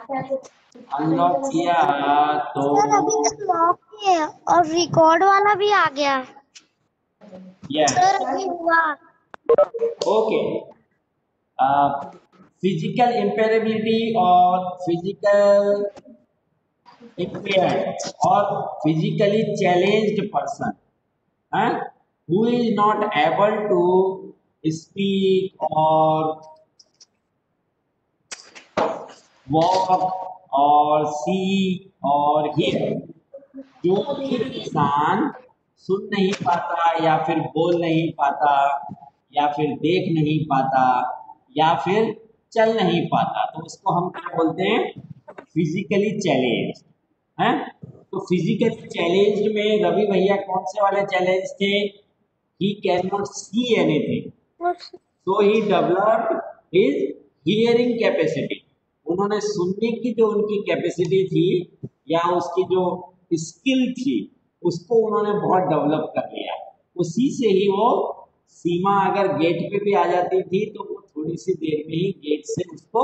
Unlock किया तो sir अभी तक लॉक ही है और रिकॉर्ड वाला भी आ गया। यस सर अभी हुआ। ओके। फिजिकल इम्पेरेबिलिटी और physical impaired or physically challenged person who is not able to speak or walk or see or hear। जो भी इंसान सुन नहीं पाता या फिर बोल नहीं पाता या फिर देख नहीं पाता या फिर चल नहीं पाता तो उसको हम क्या बोलते हैं? फिजिकली चैलेंज हैं। तो फिजिकली चैलेंज में रवि भैया कौन से वाले चैलेंज थे? He can not see anything, so he developed his hearing capacity. उन्होंने सुनने की जो उनकी कैपेसिटी थी या उसकी जो स्किल थी उसको उन्होंने बहुत डेवलप कर लिया। उसी से ही वो सीमा अगर गेट पे भी आ जाती थी तो वो थोड़ी सी देर में ही गेट से उसको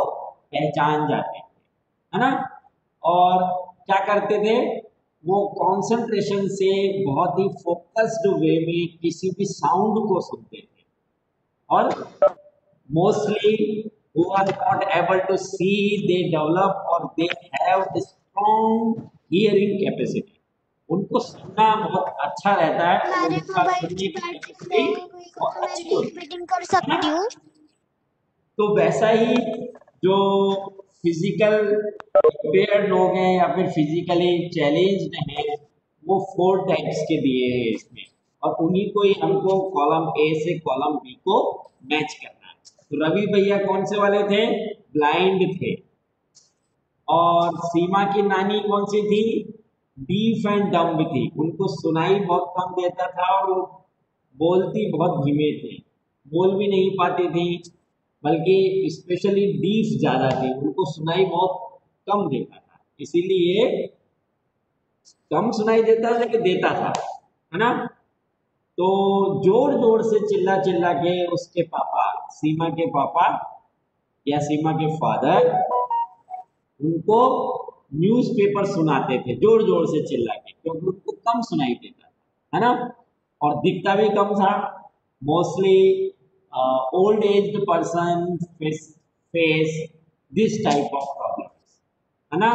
पहचान जाते थे, है ना। और क्या करते थे? वो कंसंट्रेशन से बहुत ही फोकस्ड वे में किसी भी साउंड को सुनते थे। और mostly who are not able to see, they develop or they have a strong hearing capacity। उनको सुनना बहुत अच्छा रहता है तो मेरे उनका मोबाइल सुनने की की बैटरी कैपेसिटी नहीं हुई बहुत तो मैं अच्छी होती रीस्टार्टिंग कर है सकती ना। हूँ। तो वैसा ही जो फिजिकल इम्पेयर्ड लोग हैं या फिर फिजिकली चैलेंज्ड हैं वो 4 टाइप्स के दिए हैं इसमें और उन्हीं को ही हमको कॉलम ए से कॉलम बी को मैच करना है। तो रवि भैया कौन से वाले थे? ब्लाइंड थे। और सीमा की नानी कौन सी थी? डीफ एंड डम्ब थी। उनको सुनाई बहुत कम देता था और वो बोलती बहुत धीमे थे, बोल भी नहीं पाती थी, बल्कि स्पेशली डीफ ज्यादा थी, उनको सुनाई बहुत कम देता था। इसीलिए कम सुनाई देता था लेकिन देता था, है ना। तो जोर जोर से चिल्ला चिल्ला के उसके पापा, सीमा के पापा या सीमा के फादर उनको न्यूज़पेपर सुनाते थे जोर जोर से चिल्ला के, क्योंकि उनको कम सुनाई देता था, है ना। और दिखता भी कम था। Mostly old aged person face this type of problems, है ना।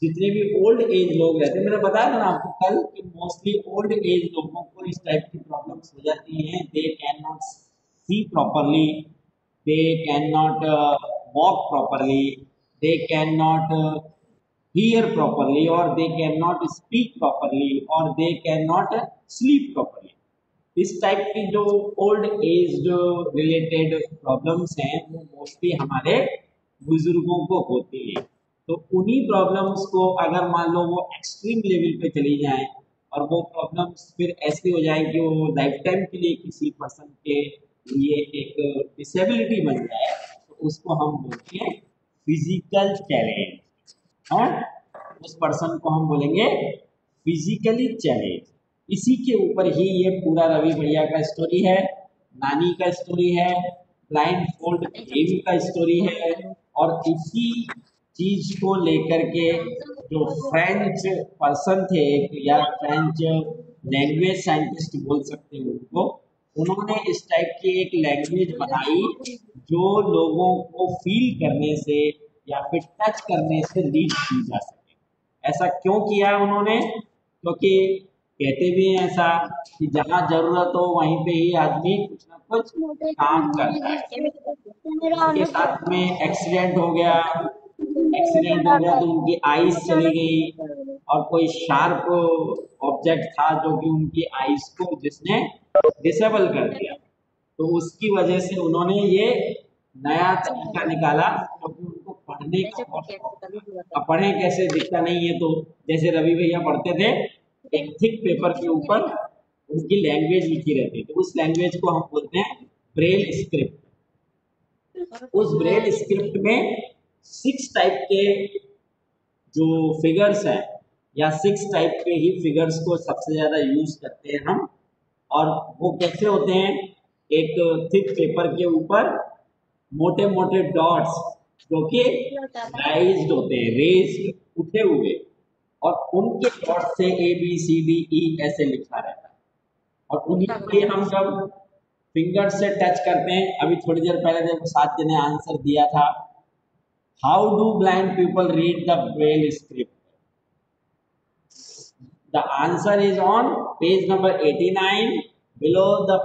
जितने भी ओल्ड एज लोग रहते हैं, मैंने बताया था ना आपको कल कि मोस्टली ओल्ड एज लोगों को इस टाइप की प्रॉब्लम्स हो जाती हैं। They can not see properly, they cannot walk properly, they cannot hear properly or they cannot speak properly or they cannot sleep properly। इस टाइप की जो ओल्ड एज रिलेटेड प्रॉब्लम्स हैं वो मोस्टली हमारे बुजुर्गों को होती है। तो उन्हीं प्रॉब्लम्स को अगर मान लो वो एक्सट्रीम लेवल पे चली जाए और वो प्रॉब्लम्स फिर ऐसी हो जाए कि वो लाइफ टाइम के लिए किसी पर्सन के लिए एक डिसेबिलिटी बन जाए तो उसको हम बोलते हैं फिजिकल चैलेंज। और उस पर्सन को हम बोलेंगे फिजिकली चैलेंज। इसी के ऊपर ही ये पूरा रवि भैया का स्टोरी है, नानी का स्टोरी है, ब्लाइंड फोल्ड गेम का स्टोरी है। और इसी चीज को लेकर के जो फ्रेंच पर्सन थे या फ्रेंच लैंग्वेज साइंटिस्ट बोल सकते हैं उनको, उन्होंने इस टाइप की एक लैंग्वेज बनाई जो लोगों को फील करने से या फिर टच करने से रीच की जा सके। ऐसा क्यों किया उन्होंने? क्योंकि कहते भी हैं ऐसा कि जहाँ जरूरत हो वहीं पे ही आदमी कुछ ना कुछ काम करता है। उनके साथ में एक्सीडेंट हो गया तो उनकी आईज चली गई और कोई शार्प ऑब्जेक्ट था जो कि उनकी आईज को जिसने डिसेबल कर दिया। तो उसकी वजह से उन्होंने ये नया तरीका निकाला क्योंकि उनको पढ़ने का बहुत शौक था। अब पढ़े कैसे, दिखता नहीं है, तो जैसे रवि भैया पढ़ते थे एक थिक पेपर के ऊपर उनकी लैंग्वेज लिखी रहती, तो उस लैंग्वेज को हम बोलते हैं ब्रेल स्क्रिप्ट। उस ब्रेल स्क्रिप्ट में 6 टाइप के जो फिगर्स हैं या 6 टाइप के ही फिगर्स को सबसे ज्यादा यूज करते हैं हम। और वो कैसे होते हैं? एक थिक पेपर के ऊपर मोटे मोटे डॉट्स जो कि राइज्ड होते हैं, रेज्ड, उठे हुए, और उनके डॉट से A B C D E ऐसे लिखा रहता है। और उन्हीं के हम जब फिंगर से टच करते हैं, अभी थोड़ी देर पहले जब साथी ने आंसर दिया था, how do blind people read the Braille script, the answer is on page number 89 below the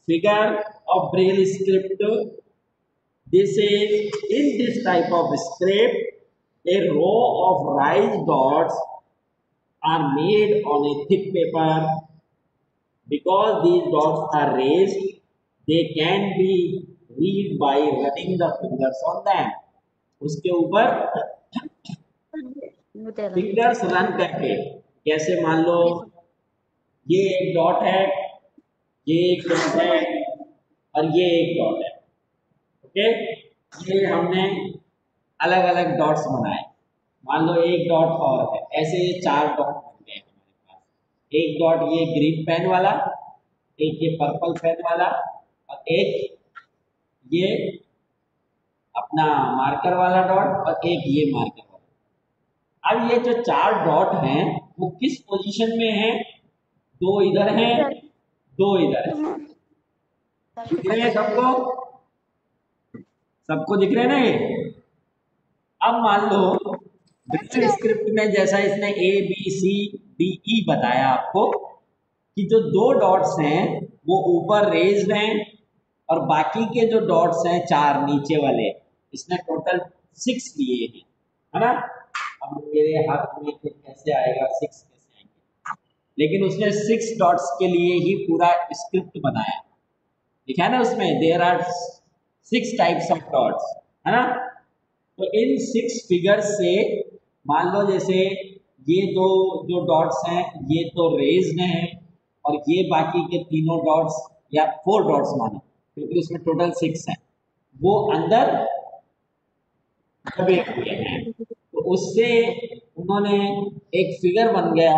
figure of braille script. This is, in this type of script, a row of raised dots are made on a thick paper. Because these dots are raised, they can be read by running the fingers on them. उसके ऊपर fingers run करके, कैसे, मान लो ये एक dot है, ये एक डॉट है, और ये एक डॉट है। ओके, ये हमने अलग अलग डॉट्स बनाए, मान लो एक डॉट और है, ऐसे ये 4 डॉट बन गए हमारे पास। एक डॉट ये ग्रीन पेन वाला, एक ये पर्पल पेन वाला, और एक ये अपना मार्कर वाला डॉट, और एक ये मार्कर वाला। अब ये जो 4 डॉट हैं वो किस पोजीशन में हैं? 2 इधर हैं, 2 इधर हैं। दिख रहे हैं सबको? सबको दिख रहे हैं ना ये? अब मान लो ब्रेल स्क्रिप्ट में जैसा इसने A B C D E बताया आपको, कि जो 2 डॉट्स हैं वो ऊपर रेज्ड हैं, और बाकी के जो डॉट्स हैं 4 नीचे वाले, इसने टोटल 6 लिए हैं, है ना? अब मेरे हाथ में तो कैसे आएगा 6 कैसे आएंगे, लेकिन उसने 6 डॉट्स के लिए ही पूरा स्क्रिप्ट बनाया, लिखा है ना उसमें, there are 6 types of dots, है ना? तो इन 6 फिगर्स से मान लो जैसे ये 2 जो डॉट्स हैं ये तो रेज्ड हैं, और ये बाकी के तीनों डॉट्स या 4 डॉट्स मानो, क्योंकि उसमें टोटल 6 हैं, वो अंदर दबे हुए हैं। तो उससे उन्होंने एक फिगर बन गया,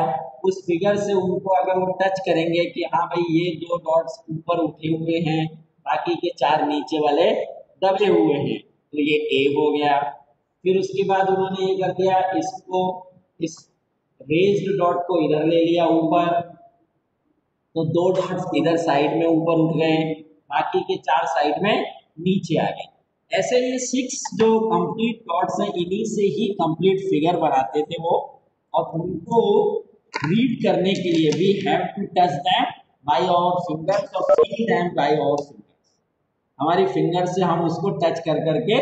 उस फिगर से उनको अगर वो टच करेंगे कि हाँ भाई ये 2 डॉट्स ऊपर उठे हुए हैं, बाकी के 4 नीचे वाले दबे हुए हैं, तो ये ए हो गया। फिर उसके बाद उन्होंने ये कर दिया, इसको, इस रेज्ड डॉट को इधर ले लिया ऊपर, तो 2 डॉट्स इधर साइड में ऊपर उठ गए, बाकी के 4 साइड में नीचे आ गए। ऐसे ये 6 जो कंप्लीट डॉट्स हैं, इन्हीं से ही कंप्लीट फिगर बनाते थे वो, और उनको रीड करने के लिए we have to touch them by our fingers और feel them by our fingers. हमारी फिंगर से हम उसको टच कर करके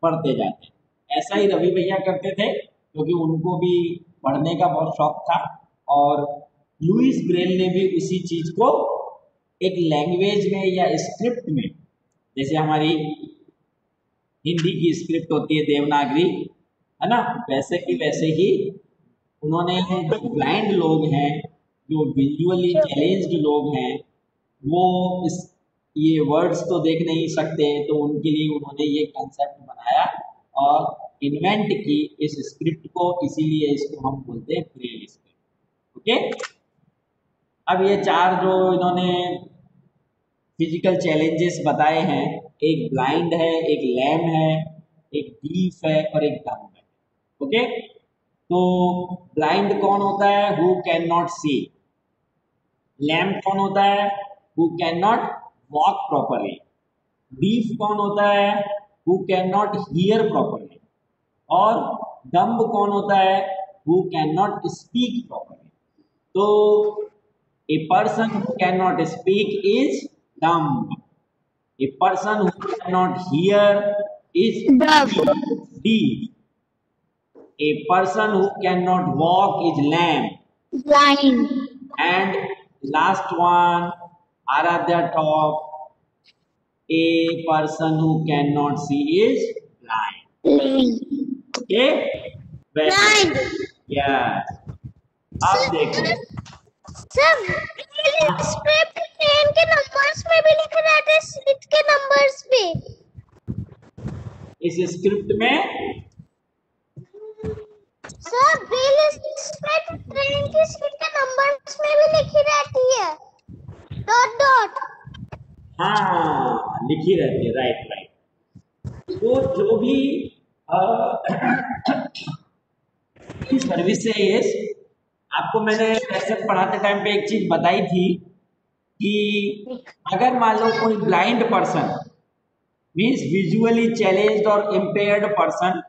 पढ़ते जाते हैं। ऐसा ही रवि भैया करते थे, क्योंकि उनको भी पढ़ने का बहुत शौक था, और लुइस ब्रेल ने भी उसी चीज को एक लैंग्वेज में या स्क्रिप्ट में, जैसे हमारी हिंदी की स्क्रिप्ट होती है देवनागरी, है ना, वैसे की वैसे ही उन्होंने जो ब्लाइंड लोग हैं, जो विजुअली चैलेंज्ड लोग हैं, वो इस ये वर्ड्स तो देख नहीं सकते, तो उनके लिए उन्होंने ये कंसेप्ट बनाया और इन्वेंट की इस स्क्रिप्ट को, इसीलिए इसको हम बोलते हैं ब्रेल स्क्रिप्ट। ओके, अब ये 4 जो इन्होंने फिजिकल चैलेंजेस बताए हैं, एक ब्लाइंड है, एक लैम है, एक डीफ है, और एक डम्ब है। ओके, तो ब्लाइंड कौन होता है? Who can not see. Lame कौन होता है? Who can not walk properly. Deaf कौन होता है? Who can not hear properly. और डम्ब कौन होता है? Who can not speak properly. तो a person who cannot speak is dumb. A person who cannot hear is deaf. A person who cannot walk is lame. Blind. And last one, Aradhya top. A person who cannot see is blind. Blind. Okay? Blind. Yes. अब देखो sir script train के numbers में भी लिखे रहते हैं, seat के numbers भी। इस स्क्रिप्ट में सर ब्रेल स्क्रिप्ट ट्रेन की सीट के नंबर्स में भी लिखी रहती है, डॉट डॉट। हाँ, लिखी रहती है, राइट राइट। वो जो भी सर्विसेज आपको मैंने वैसे पढ़ाते टाइम पे एक चीज बताई थी कि अगर मान लो कोई blind person means visually challenged और इम्पेयर्ड पर्सन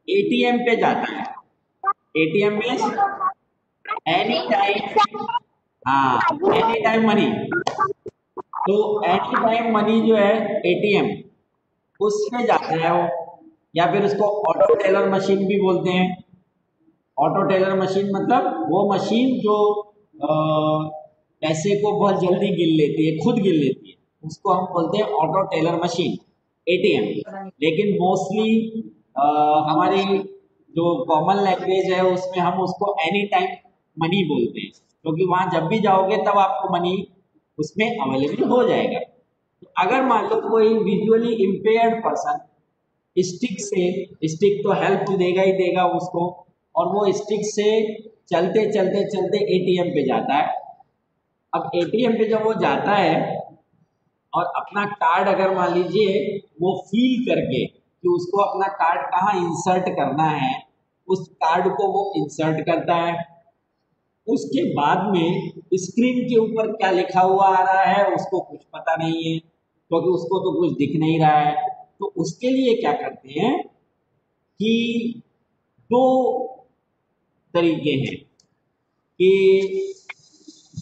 एटीएम पे जाता है। एटीएम मीन्स एनी टाइम, हाँ, एनी टाइम मनी। तो एनी टाइम मनी जो है एटीएम, उसमें जाता है वो, या फिर उसको ऑटो टेलर मशीन भी बोलते हैं। ऑटो टेलर मशीन मतलब वो मशीन जो पैसे को बहुत जल्दी गिन लेती है, खुद गिन लेती है, उसको हम बोलते हैं ऑटो टेलर मशीन, एटीएम। लेकिन मोस्टली हमारी जो कॉमन लैंग्वेज है उसमें हम उसको एनी टाइम मनी बोलते हैं, क्योंकि वहां जब भी जाओगे तब आपको मनी उसमें अवेलेबल हो जाएगा। तो अगर मान लो कोई विजुअली इम्पेयर्ड पर्सन स्टिक से, स्टिक तो हेल्प तो देगा ही देगा उसको, और वो स्टिक से चलते चलते चलते एटीएम पे जाता है। अब एटीएम पे जब वो जाता है और अपना कार्ड अगर मान लीजिए वो फील करके कि उसको अपना कार्ड कहाँ इंसर्ट करना है, उस कार्ड को वो इंसर्ट करता है। उसके बाद में स्क्रीन के ऊपर क्या लिखा हुआ आ रहा है उसको कुछ पता नहीं है, क्योंकि उसको तो कुछ दिख नहीं रहा है। तो उसके लिए क्या करते हैं कि दो तरीके हैं कि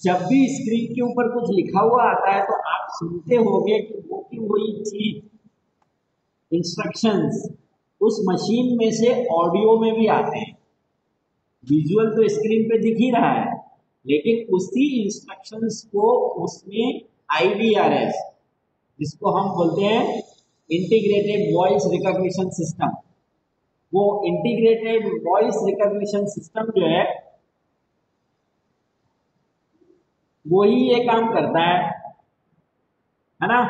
जब भी स्क्रीन के ऊपर कुछ लिखा हुआ आता है तो आप सुनते होंगे कि वो की वही चीज, इंस्ट्रक्शंस उस मशीन में से ऑडियो में भी आते हैं। विजुअल तो स्क्रीन पे दिख ही रहा है, लेकिन उसी इंस्ट्रक्शंस को उसमें आईवीआरएस, जिसको हम बोलते हैं इंटीग्रेटेड वॉइस रिकॉग्निशन सिस्टम, वो इंटीग्रेटेड वॉइस रिकॉग्निशन सिस्टम जो है वो ही ये काम करता है ना।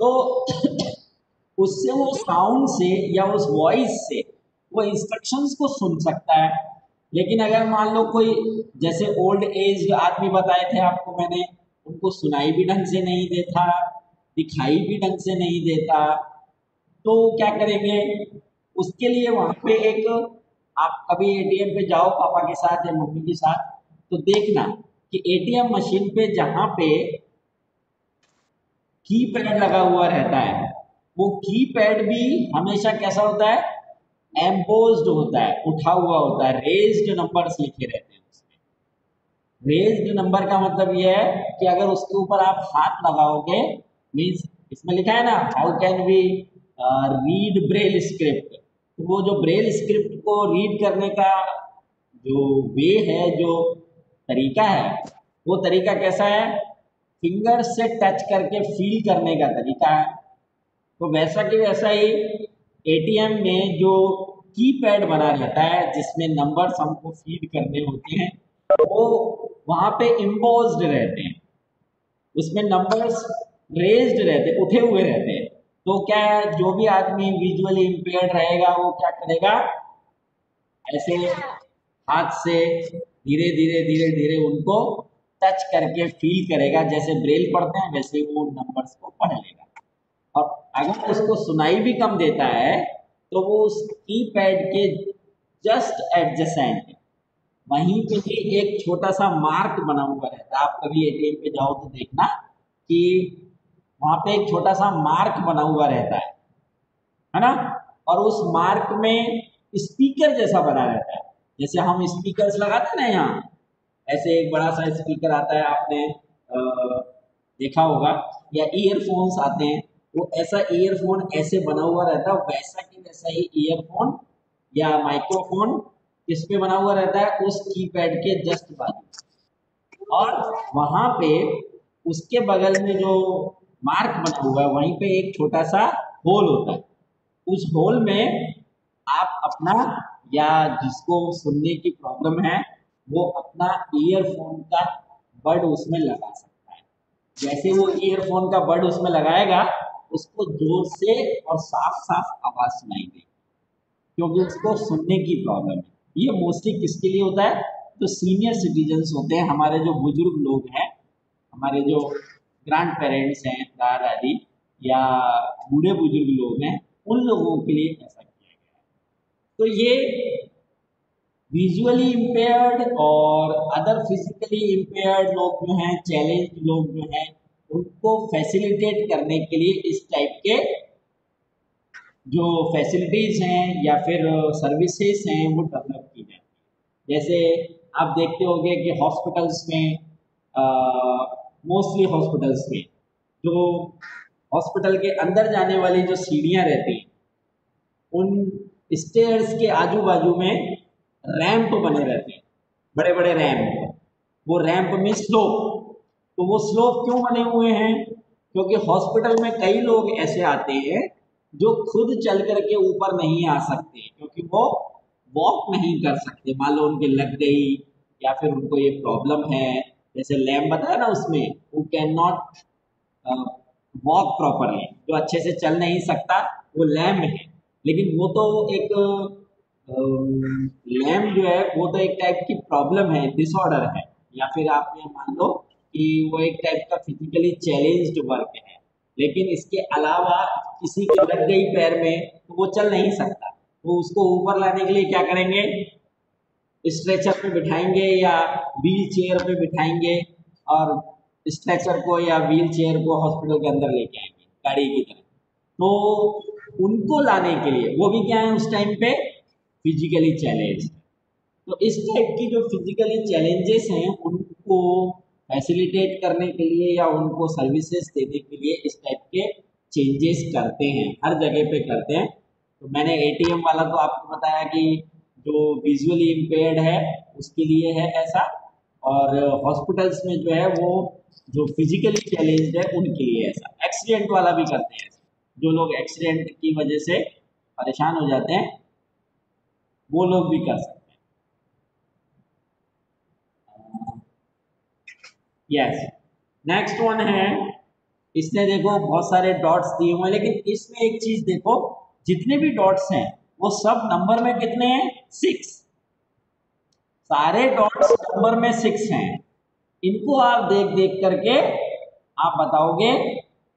तो उससे वो साउंड से या उस वॉइस से वो इंस्ट्रक्शंस को सुन सकता है। लेकिन अगर मान लो कोई जैसे ओल्ड एज आदमी बताए थे आपको मैंने, उनको सुनाई भी ढंग से नहीं देता, दिखाई भी ढंग से नहीं देता, तो क्या करेंगे उसके लिए वहां पे एक, आप कभी एटीएम पे जाओ पापा के साथ या मम्मी के साथ, तो देखना कि एटीएम मशीन पे जहां पे की पैड लगा हुआ रहता है, वो की पैड भी हमेशा कैसा होता है, एम्पोज्ड होता है, उठा हुआ होता है, रेज्ड नंबर्स लिखे रहते हैं उसमें। रेज्ड नंबर का मतलब यह है कि अगर उसके ऊपर आप हाथ लगाओगे, मीन्स इसमें लिखा है ना how can we read braille script, तो वो जो ब्रेल स्क्रिप्ट को रीड करने का जो वे है, जो तरीका है, वो तरीका कैसा है, फिंगर से टच करके फील करने का तरीका है। तो वैसा कि वैसा ही एटीएम में जो कीपैड बना रहता है जिसमें नंबर्स हमको फीड करने होते हैं, वो वहां पे इम्पोज्ड रहते हैं, उसमें नंबर्स रेज्ड रहते, उठे हुए रहते हैं। तो क्या है, जो भी आदमी विजुअली इम्पेयर्ड रहेगा वो क्या करेगा, ऐसे हाथ से धीरे धीरे धीरे धीरे उनको टच करके फील करेगा, जैसे ब्रेल पढ़ते हैं वैसे वो नंबर्स को पढ़ लेगा। और अगर उसको सुनाई भी कम देता है तो वो उस कीपैड के जस्ट एडजेसेंट वहीं पे ही एक छोटा सा मार्क बना हुआ रहता है। आप कभी एटीएम पे जाओ तो देखना कि वहां पे एक छोटा सा मार्क बना हुआ रहता है ना। और उस मार्क में स्पीकर जैसा बना रहता है, जैसे हम स्पीकर्स लगाते हैं ना यहाँ, ऐसे एक बड़ा सा स्पीकर आता है, आपने देखा होगा, या ईयरफोन्स आते हैं, वो ऐसा ईयरफोन ऐसे बना हुआ रहता है, वैसा कि वैसा ही ईयरफोन या माइक्रोफोन किस पे बना हुआ रहता है, उस कीपैड के जस्ट बाजू। और वहां पे उसके बगल में जो मार्क बना हुआ है वहीं पे एक छोटा सा होल होता है। उस होल में आप अपना, या जिसको सुनने की प्रॉब्लम है वो अपना ईयरफोन का बड उसमें लगा सकता है। जैसे वो ईयरफोन का बड उसमें लगाएगा, उसको जोर से और साफ साफ आवाज सुनाई देगी, क्योंकि उसको सुनने की प्रॉब्लम है। ये मोस्टली किसके लिए होता है, तो सीनियर सिटीजन्स होते हैं, हमारे जो बुजुर्ग लोग हैं, हमारे जो ग्रैंड पेरेंट्स हैं, दादा दादी, या बूढ़े बुजुर्ग लोग हैं, उन लोगों के लिए ऐसा किया तो ये विजुअली इम्पेयर्ड और अदर फिजिकली इम्पेयर्ड लोग जो हैं, चैलेंज लोग जो हैं, उनको फैसिलिटेट करने के लिए इस टाइप के जो फैसिलिटीज हैं या फिर सर्विसेज हैं वो डेवलप की जाती है। जैसे आप देखते होंगे कि हॉस्पिटल्स में, मोस्टली हॉस्पिटल्स में जो हॉस्पिटल के अंदर जाने वाली जो सीढ़ियाँ रहती हैं, उन स्टेयर्स के आजू बाजू में रैंप बने रहते हैं, बड़े बड़े रैंप। वो रैंप में स्लोप, तो वो स्लोप क्यों बने हुए हैं? क्योंकि हॉस्पिटल में कई लोग ऐसे आते हैं जो खुद चल करके ऊपर नहीं आ सकते, क्योंकि वो वॉक नहीं कर सकते, मान लो उनके लग गई या फिर उनको ये प्रॉब्लम है। जैसे लैम्प बताया ना, उसमें वो कैन नॉट वॉक प्रॉपरली, जो अच्छे से चल नहीं सकता, वो लैम्प है। लेकिन वो तो एक लैम्प जो है वो तो एक टाइप की प्रॉब्लम है, डिसऑर्डर है, या फिर आप ये मान लो कि वो एक टाइप का फिजिकली चैलेंज्ड वर्क है। लेकिन इसके अलावा किसी की लग गई पैर में तो वो चल नहीं सकता, तो उसको ऊपर लाने के लिए क्या करेंगे? स्ट्रेचर पे बिठाएंगे या व्हील चेयर पे बिठाएंगे, और स्ट्रेचर को या व्हील चेयर को हॉस्पिटल के अंदर लेके आएंगे गाड़ी की तरह। तो उनको लाने के लिए वो भी क्या है उस टाइम पे? Physically challenge. तो इस टाइप की जो फिजिकली चैलेंजेस हैं उनको फैसिलिटेट करने के लिए या उनको सर्विसेज देने के लिए इस टाइप के चेंजेस करते हैं, हर जगह पे करते हैं। तो मैंने एटीएम वाला तो आपको बताया कि जो विजुअली इम्पेयर्ड है उसके लिए है ऐसा, और हॉस्पिटल्स में जो है वो जो फिजिकली चैलेंज्ड है उनके लिए ऐसा। एक्सीडेंट वाला भी करते हैं, जो लोग एक्सीडेंट की वजह से परेशान हो जाते हैं वो लोग भी कर सकते हैं। यस, नेक्स्ट वन है, इसने देखो बहुत सारे डॉट्स दिए हुए हैं, लेकिन इसमें एक चीज देखो, जितने भी डॉट्स हैं वो सब नंबर में कितने हैं? 6। सारे डॉट्स नंबर में 6 हैं। इनको आप देख देख करके आप बताओगे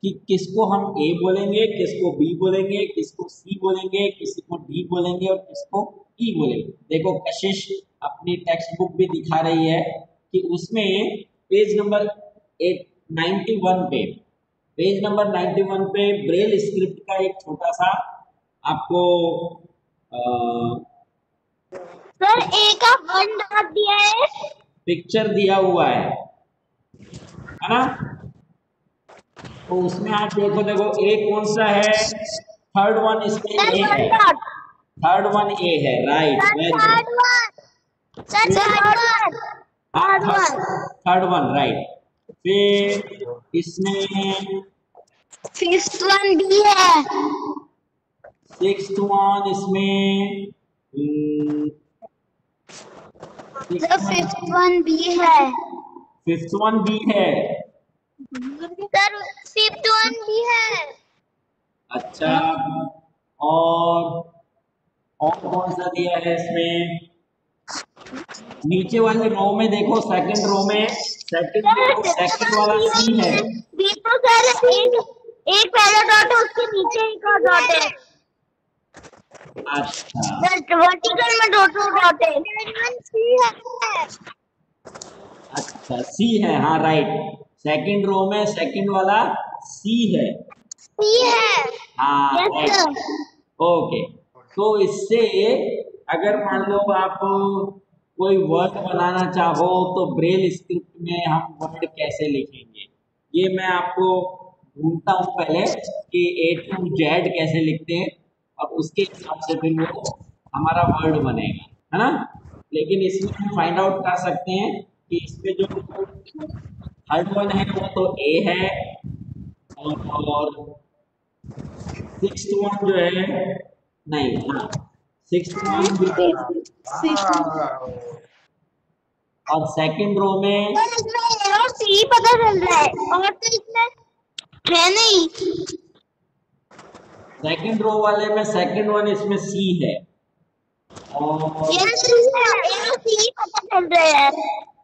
कि किसको हम ए बोलेंगे, किसको बी बोलेंगे, किसको सी बोलेंगे, किसी को डी बोलेंगे और किसको ई बोलेंगे। देखो कशिश अपनी टेक्स्ट बुक भी दिखा रही है कि उसमें पेज नंबर 91 पे, पेज नंबर 91 पे ब्रेल स्क्रिप्ट का एक छोटा सा आपको सर ए का 1 डॉट दिया है, पिक्चर दिया हुआ है ना? तो उसमें आप देखो, देखो ए कौन सा है? थर्ड वन इसमें सर ए 1 है, डॉट, थर्ड वन ए है, right, sir very third good. One, sir third one, third one, third one right. फिर इसमें फिफ्थ वन बी है, सिक्स्थ वन इसमें सर फिफ्थ वन बी है, फिफ्थ वन बी है। Sir fifth one B है। अच्छा, और कौन सा दिया है इसमें? नीचे वाले रो में देखो, सेकंड रो में, सेकंड वाला सी है। बी तो सर एक पहला डॉट है, उसके नीचे एक और डॉट है। अच्छा, वर्टिकल में डॉट है। सी है। अच्छा सी है, हाँ राइट, सेकंड रो में सेकंड वाला सी है। सी है, हाँ यस सर। ओके। तो इससे अगर मान लो आप कोई वर्ड बनाना चाहो तो ब्रेल स्क्रिप्ट में हम वर्ड कैसे लिखेंगे, ये मैं आपको ढूंढता हूँ पहले कि ए टू जेड कैसे लिखते हैं, और उसके हिसाब से फिर वो हमारा वर्ड बनेगा, है ना? लेकिन इसमें हम फाइंड आउट कर सकते हैं कि इसमें जो थर्ड वन है वो तो ए है, और सिक्स्थ वन जो है, नहीं, हाँ, सिक्स्थ वन भी, और सेकंड रो में इसमें सी पता चल रहा है, और तो इसमें है नहीं। सेकंड रो वाले में सेकंड वन इसमें सी है, और सी पता चल रहा है,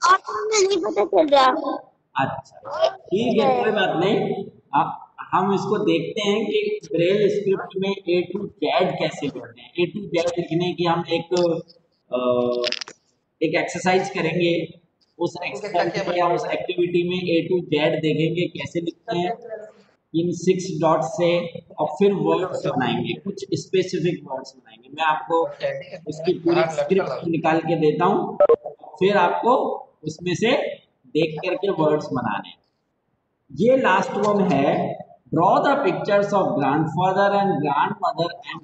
और तो नहीं पता चल रहा। अच्छा ठीक है, कोई बात नहीं। आप हम इसको देखते हैं कि ब्रेल स्क्रिप्ट में ए टू जेड कैसे करते हैं। ए टू जेड लिखने की हम एक एक्सरसाइज करेंगे। उस एक्सरसाइज में या उस एक्टिविटी में ए टू जेड देखेंगे कैसे लिखते हैं इन 6 डॉट से, और फिर वर्ड्स बनाएंगे, कुछ स्पेसिफिक वर्ड्स बनाएंगे। मैं आपको उसकी पूरी स्क्रिप्ट निकाल के देता हूँ, फिर आपको उसमें से देख करके वर्ड्स बनाने हैं। ये लास्ट वन है, draw the pictures of grandfather and grandmother and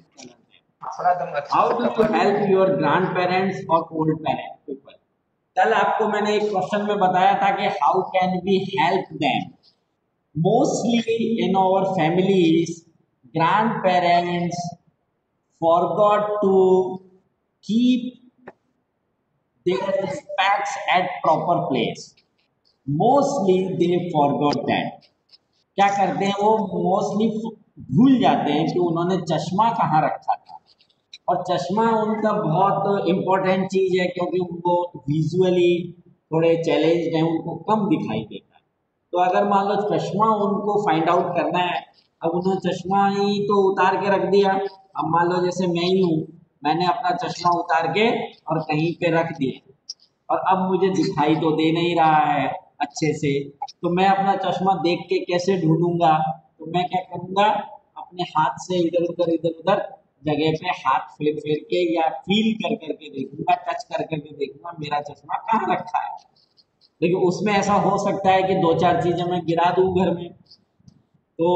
colour them. How do you help your grand parents और ओल्ड पेरेंट्स पीपल। कल आपको मैंने एक क्वेश्चन में बताया था कि how can we help them. Mostly in our families grandparents forgot to keep their specs at proper place. Mostly they forgot that. क्या करते हैं वो मोस्टली भूल जाते हैं कि उन्होंने चश्मा कहाँ रखा था। और चश्मा उनका बहुत इम्पोर्टेंट चीज़ है, क्योंकि उनको विजुअली थोड़े चैलेंज हैं, उनको कम दिखाई देता है। तो अगर मान लो चश्मा उनको फाइंड आउट करना है, अब उन्होंने चश्मा ही तो उतार के रख दिया। अब मान लो जैसे मैं ही हूँ, मैंने अपना चश्मा उतार के और कहीं पे रख दिया, और अब मुझे दिखाई तो दे नहीं रहा है अच्छे से, तो मैं अपना चश्मा देख के कैसे ढूंढूंगा। तो मैं क्या करूंगा, अपने हाथ से इधर उधर जगह पे हाथ फेर फेर के या फील कर करके देखूंगा, टच कर करके देखूंगा मेरा चश्मा कहाँ रखा है। लेकिन उसमें ऐसा हो सकता है कि दो चार चीजें मैं गिरा दूं घर में, तो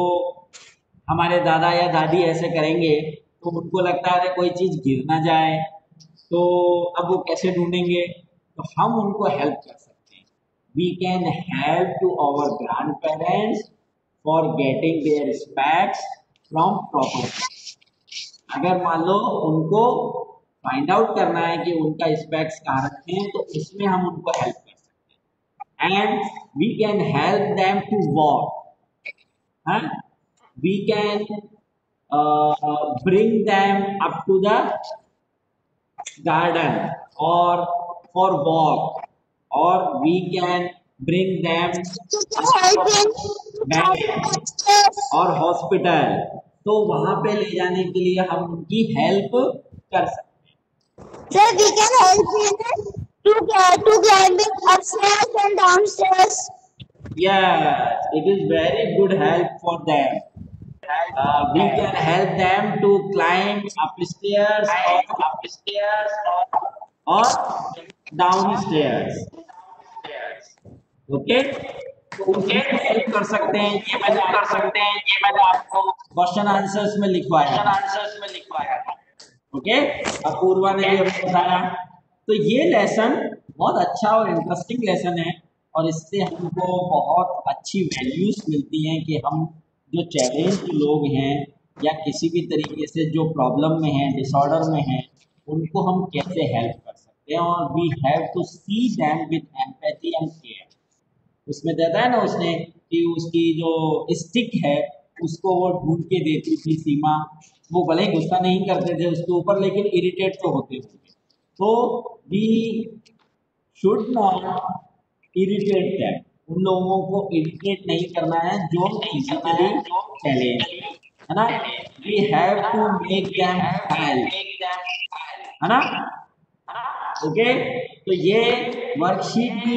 हमारे दादा या दादी ऐसे करेंगे तो उनको लगता है अरे कोई चीज गिर ना जाए, तो अब वो कैसे ढूंढेंगे। तो हम उनको हेल्प कर सकते हैं। We can help to our grand parents for getting their specs from proper. अगर मान लो उनको फाइंड आउट करना है कि उनका स्पेक्स कहाँ रखे हैं, तो इसमें हम उनको हेल्प कर सकते हैं। And we can help them to walk. We can bring them up to the garden or for walk, or we can bring them help in bank और हॉस्पिटल। तो वहां पे ले जाने के लिए हम उनकी हेल्प कर सकते हैं। Sir, we can help in to climbing upstairs and downstairs. Yes, it is very good help for them. We can help them to climb upstairs or downstairs. Okay, तो उसमें हेल्प कर सकते हैं। ये मैंने आपको क्वेश्चन आंसर्स में लिखवाया। ओके, अपूर्वा ने भी हमें बताया। तो ये लेसन बहुत अच्छा और इंटरेस्टिंग लेसन है, और इससे हमको बहुत अच्छी वैल्यूज मिलती हैं कि हम जो चैलेंज लोग हैं या किसी भी तरीके से जो प्रॉब्लम में हैं, डिसऑर्डर में हैं, उनको हम कैसे हेल्प कर सकते हैं। और we have to see them with empathy and care. उसमें देता है ना उसने कि उसकी जो स्टिक है उसको वो ढूंढ के देती थी सीमा। वो भले ही गुस्सा नहीं करते थे उसके ऊपर, लेकिन इरिटेट तो होते होंगे। तो we should not irritate them. उन लोगों को इरिटेट नहीं करना है जो फिजिकली चैलेंज है ना। We have to make them help, है ना। ओके, तो ये वर्कशीट भी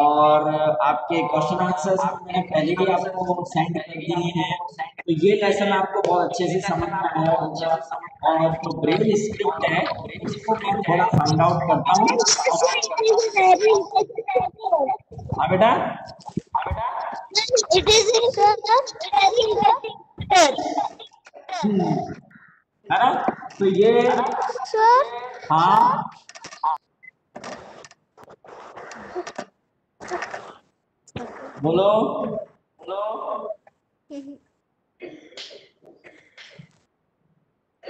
और आपके क्वेश्चन आंसर्स मैंने पहले ही आपको सेंड कर दिए हैं। तो ये लेसन आपको बहुत अच्छे से समझ में आया होगा। और जो ब्रेल स्क्रिप्ट है उसको मैं थोड़ा फाइंड आउट करता हूँ। हाँ बेटा, It is in है ना। तो ये sir. हाँ बोलो।